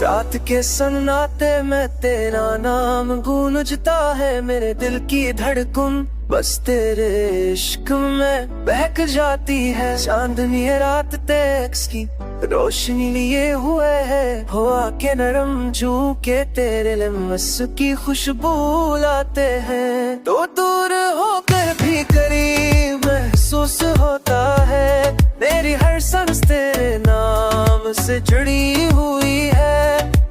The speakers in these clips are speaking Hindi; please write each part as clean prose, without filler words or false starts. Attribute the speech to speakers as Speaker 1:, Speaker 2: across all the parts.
Speaker 1: रात के सन्नाटे में तेरा नाम गूंजता है, मेरे दिल की धड़कन बस तेरे इश्क में बहक जाती है। चांदनी रात टैक्स की रोशनी लिए हुए है, हवा के नरम झोंके तेरे लिमस की खुशबू लाते हैं। तो दूर होकर भी करीब महसूस होता है, मेरी हर सांस तेरे नाम से जुड़ी हुई है।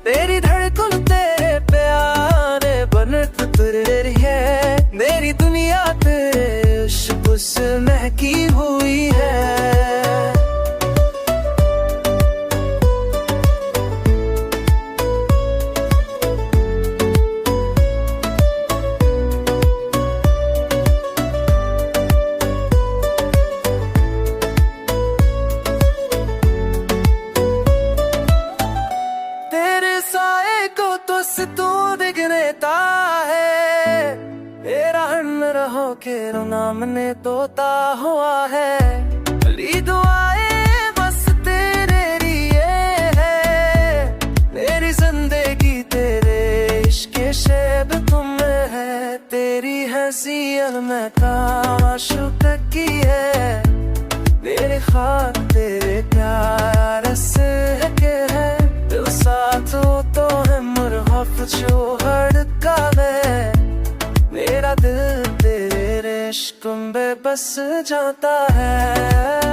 Speaker 1: तेरी धड़कन तेरे प्यारे बन तुर रही है, मेरी दुनिया तेरे इश्क से महकी हुई है। तेरे साए को तो तू दिखता है, तेरा रहो के नाम ने तोता हुआ है। मेरी दुआएं बस तेरे लिए है, मेरी जिंदगी तेरे इश्क शेब तुम है। तेरी हैसियत में कामाशुक की है, मेरे ख्वाब तेरे प्यार से के है। दिल साथ हो तो है मुरहफ जो हड़का है, मेरा दिल तेरे इश्क में बस जाता है।